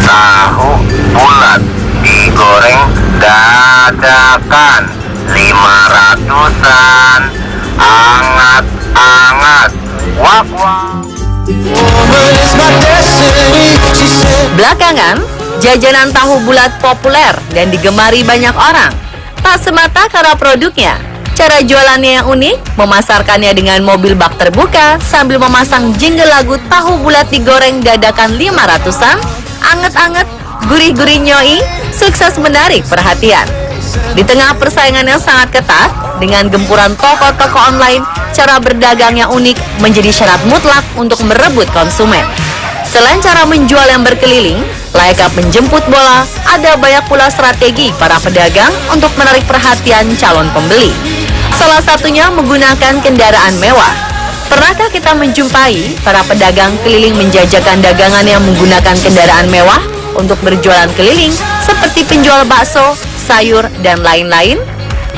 tahu bulat digoreng dadakan 500-an, anget-anget, wak wak. Belakangan, jajanan tahu bulat populer dan digemari banyak orang. Tak semata karena produknya, cara jualannya yang unik, memasarkannya dengan mobil bak terbuka sambil memasang jingle lagu tahu bulat digoreng dadakan 500-an, anget-anget, gurih-gurih nyoi, sukses menarik perhatian. Di tengah persaingan yang sangat ketat, dengan gempuran toko-toko online, cara berdagang yang unik menjadi syarat mutlak untuk merebut konsumen. Selain cara menjual yang berkeliling, layaknya menjemput bola, ada banyak pula strategi para pedagang untuk menarik perhatian calon pembeli. Salah satunya menggunakan kendaraan mewah. Pernahkah kita menjumpai para pedagang keliling menjajakan dagangan yang menggunakan kendaraan mewah untuk berjualan keliling seperti penjual bakso, sayur, dan lain-lain?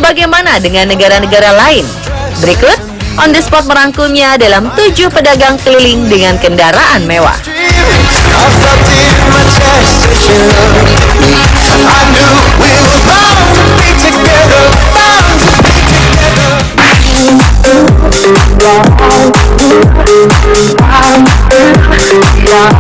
Bagaimana dengan negara-negara lain? Berikut On The Spot merangkumnya dalam 7 pedagang keliling dengan kendaraan mewah.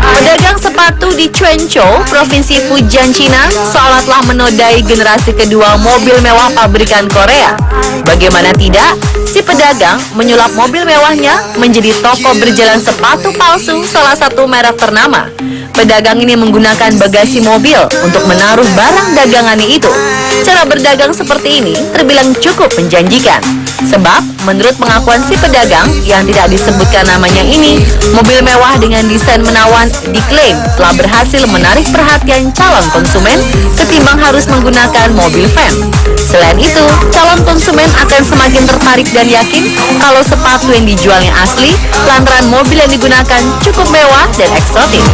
Pedagang sepatu di Quanzhou, Provinsi Fujian, Cina, seolah telah menodai generasi kedua mobil mewah pabrikan Korea. Bagaimana tidak, si pedagang menyulap mobil mewahnya menjadi toko berjalan sepatu palsu salah satu merek ternama. Pedagang ini menggunakan bagasi mobil untuk menaruh barang dagangannya itu. Cara berdagang seperti ini terbilang cukup menjanjikan. Sebab, menurut pengakuan si pedagang yang tidak disebutkan namanya ini, mobil mewah dengan desain menawan diklaim telah berhasil menarik perhatian calon konsumen ketimbang harus menggunakan mobil van. Selain itu, calon konsumen akan semakin tertarik dan yakin kalau sepatu yang dijualnya asli lantaran mobil yang digunakan cukup mewah dan eksotis.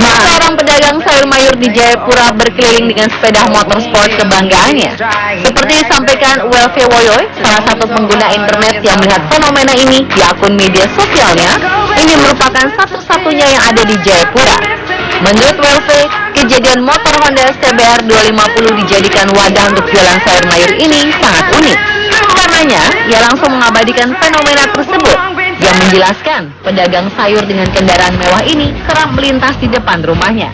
Seorang pedagang sayur mayur di Jayapura berkeliling dengan sepeda motor sport kebanggaannya. Seperti disampaikan WLV Woyoy, salah satu pengguna internet yang melihat fenomena ini di akun media sosialnya, ini merupakan satu-satunya yang ada di Jayapura. Menurut WLV, kejadian motor Honda CBR 250 dijadikan wadah untuk jualan sayur mayur ini sangat unik. Karenanya, ia langsung mengabadikan fenomena tersebut. Yang menjelaskan, pedagang sayur dengan kendaraan mewah ini kerap melintas di depan rumahnya.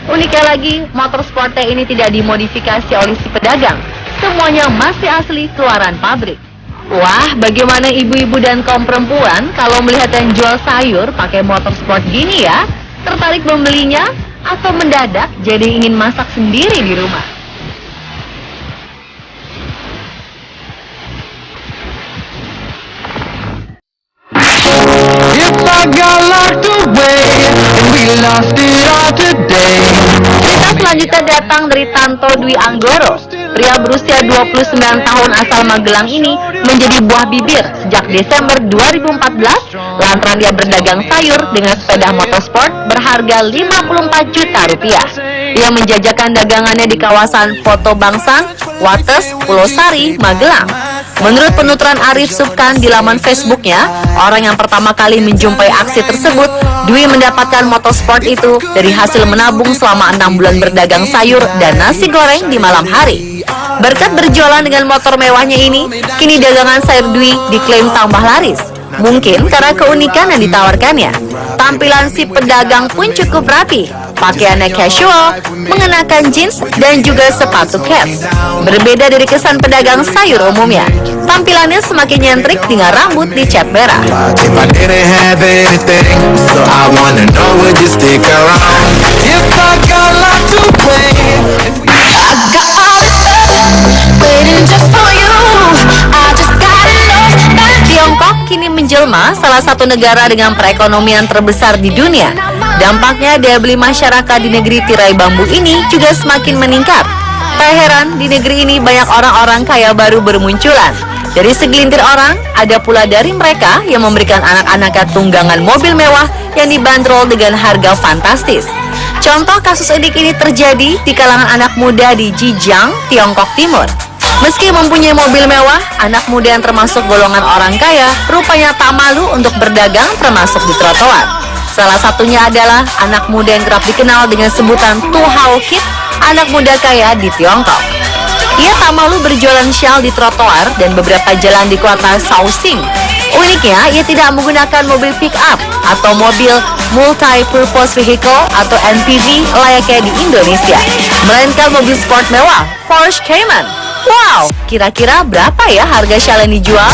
Uniknya lagi, motor sportnya ini tidak dimodifikasi oleh si pedagang. Semuanya masih asli keluaran pabrik. Wah, bagaimana ibu-ibu dan kaum perempuan kalau melihat yang jual sayur pakai motor sport gini ya? Tertarik membelinya atau mendadak jadi ingin masak sendiri di rumah? Kita selanjutnya datang dari Tanto Dwi Anggoro. Pria berusia 29 tahun asal Magelang ini menjadi buah bibir sejak Desember 2014 lantaran dia berdagang sayur dengan sepeda motorsport berharga 54 juta rupiah. Ia menjajakan dagangannya di kawasan Foto Bangsang, Wates, Pulau Sari, Magelang. Menurut penuturan Arif Subkan di laman Facebooknya, orang yang pertama kali menjumpai aksi tersebut, Dwi mendapatkan motorsport itu dari hasil menabung selama 6 bulan berdagang sayur dan nasi goreng di malam hari. Berkat berjualan dengan motor mewahnya ini, kini dagangan sayur Dwi diklaim tambah laris. Mungkin karena keunikan yang ditawarkannya. Tampilan si pedagang pun cukup rapi. Pakaiannya casual, mengenakan jeans dan juga sepatu kets. Berbeda dari kesan pedagang sayur umumnya, tampilannya semakin nyentrik dengan rambut dicat merah. Tiongkok kini menjelma salah satu negara dengan perekonomian terbesar di dunia. Dampaknya daya beli masyarakat di negeri tirai bambu ini juga semakin meningkat. Tak heran di negeri ini banyak orang-orang kaya baru bermunculan. Dari segelintir orang, ada pula dari mereka yang memberikan anak-anaknya tunggangan mobil mewah yang dibanderol dengan harga fantastis. Contoh kasus unik ini terjadi di kalangan anak muda di Zhejiang, Tiongkok Timur. Meski mempunyai mobil mewah, anak muda yang termasuk golongan orang kaya rupanya tak malu untuk berdagang termasuk di trotoar. Salah satunya adalah anak muda yang kerap dikenal dengan sebutan Tu Hao Kid, anak muda kaya di Tiongkok. Ia tak malu berjualan syal di trotoar dan beberapa jalan di kota Shaoxing. Uniknya, ia tidak menggunakan mobil pick-up atau mobil multi-purpose vehicle atau MPV layaknya di Indonesia, melainkan mobil sport mewah, Porsche Cayman. Wow, kira-kira berapa ya harga syal yang dijual?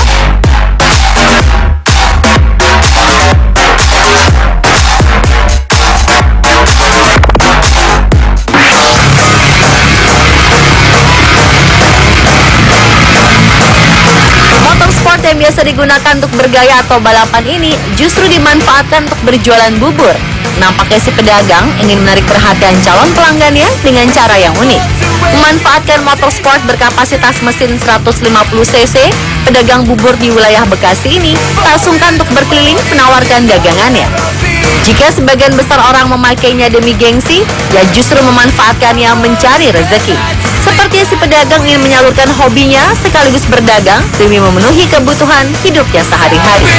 Motorsport yang biasa digunakan untuk bergaya atau balapan ini justru dimanfaatkan untuk berjualan bubur. Nampaknya si pedagang ingin menarik perhatian calon pelanggannya dengan cara yang unik. Memanfaatkan motorsport berkapasitas mesin 150 cc, pedagang bubur di wilayah Bekasi ini tak sungkan untuk berkeliling menawarkan dagangannya. Jika sebagian besar orang memakainya demi gengsi, ia justru memanfaatkannya mencari rezeki. Seperti si pedagang ingin menyalurkan hobinya sekaligus berdagang demi memenuhi kebutuhan hidupnya sehari-hari.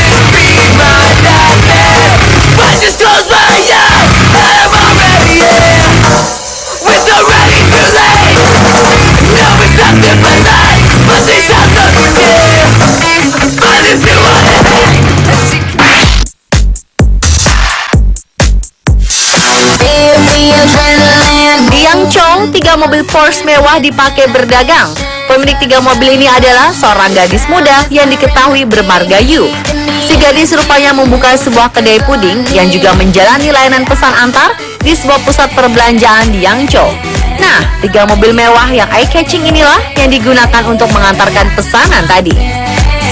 Di Yangzhou, 3 mobil Porsche mewah dipakai berdagang. Pemilik 3 mobil ini adalah seorang gadis muda yang diketahui bermarga Yu. Si gadis rupanya membuka sebuah kedai puding yang juga menjalani layanan pesan antar di sebuah pusat perbelanjaan di Yangzhou. Nah, 3 mobil mewah yang eye-catching inilah yang digunakan untuk mengantarkan pesanan tadi.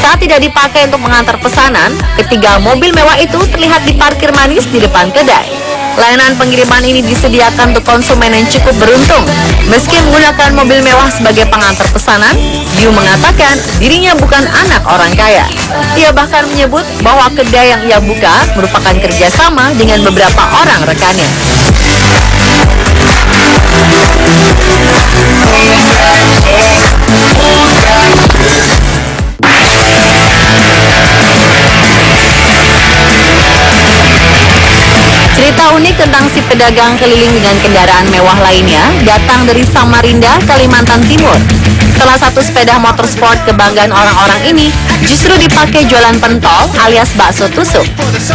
Saat tidak dipakai untuk mengantar pesanan, ketiga mobil mewah itu terlihat diparkir manis di depan kedai. Layanan pengiriman ini disediakan untuk konsumen yang cukup beruntung. Meski menggunakan mobil mewah sebagai pengantar pesanan, Yu mengatakan dirinya bukan anak orang kaya. Ia bahkan menyebut bahwa kedai yang ia buka merupakan kerjasama dengan beberapa orang rekannya. Cerita unik tentang si pedagang keliling dengan kendaraan mewah lainnya datang dari Samarinda, Kalimantan Timur. Salah satu sepeda motorsport kebanggaan orang-orang ini justru dipakai jualan pentol alias bakso tusuk.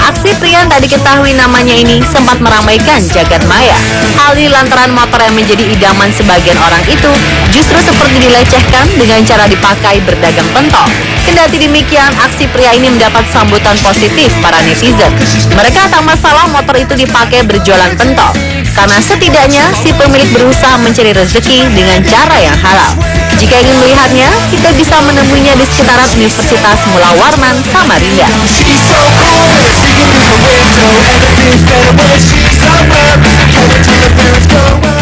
Aksi pria yang tak diketahui namanya ini sempat meramaikan jagat maya. Hal ini lantaran motor yang menjadi idaman sebagian orang itu justru seperti dilecehkan dengan cara dipakai berdagang pentol. Kendati demikian, aksi pria ini mendapat sambutan positif para netizen. Mereka tak masalah motor itu dipakai berjualan pentol, karena setidaknya si pemilik berusaha mencari rezeki dengan cara yang halal. Jika ingin melihatnya, kita bisa menemuinya di sekitaran Universitas Mula Warman, Samarinda.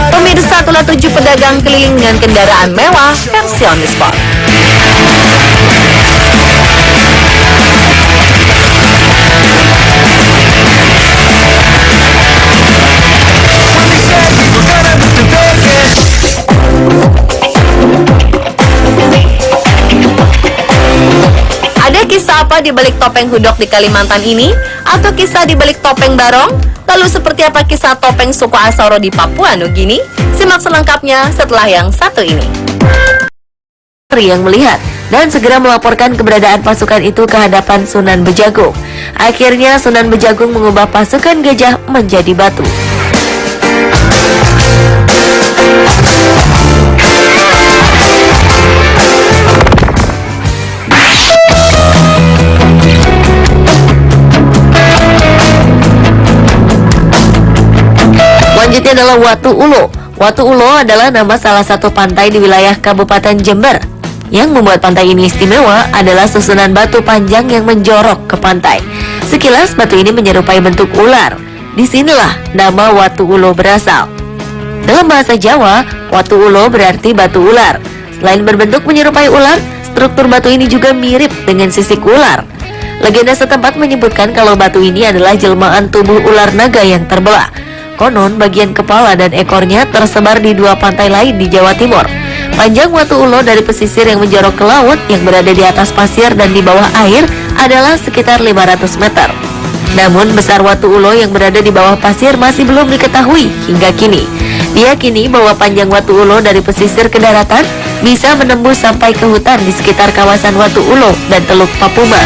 Pemirsa, itulah 7 pedagang keliling dengan kendaraan mewah versi on the spot. Ada kisah apa di balik topeng hudok di Kalimantan ini? Atau kisah di balik topeng barong? Lalu seperti apa kisah topeng suku Asoro di Papua Nugini? Simak selengkapnya setelah yang satu ini. Yang melihat dan segera melaporkan keberadaan pasukan itu ke hadapan Sunan Bejagung. Akhirnya Sunan Bejagung mengubah pasukan gajah menjadi batu. Selanjutnya adalah Watu Ulo. Watu Ulo adalah nama salah satu pantai di wilayah Kabupaten Jember. Yang membuat pantai ini istimewa adalah susunan batu panjang yang menjorok ke pantai. Sekilas batu ini menyerupai bentuk ular. Disinilah nama Watu Ulo berasal. Dalam bahasa Jawa, Watu Ulo berarti batu ular. Selain berbentuk menyerupai ular, struktur batu ini juga mirip dengan sisik ular. Legenda setempat menyebutkan kalau batu ini adalah jelmaan tubuh ular naga yang terbelah. Konon bagian kepala dan ekornya tersebar di 2 pantai lain di Jawa Timur. Panjang watu ulo dari pesisir yang menjorok ke laut yang berada di atas pasir dan di bawah air adalah sekitar 500 meter. Namun besar watu ulo yang berada di bawah pasir masih belum diketahui hingga kini. Diyakini bahwa panjang watu ulo dari pesisir ke daratan bisa menembus sampai ke hutan di sekitar kawasan Watu Ulo dan Teluk Papuma.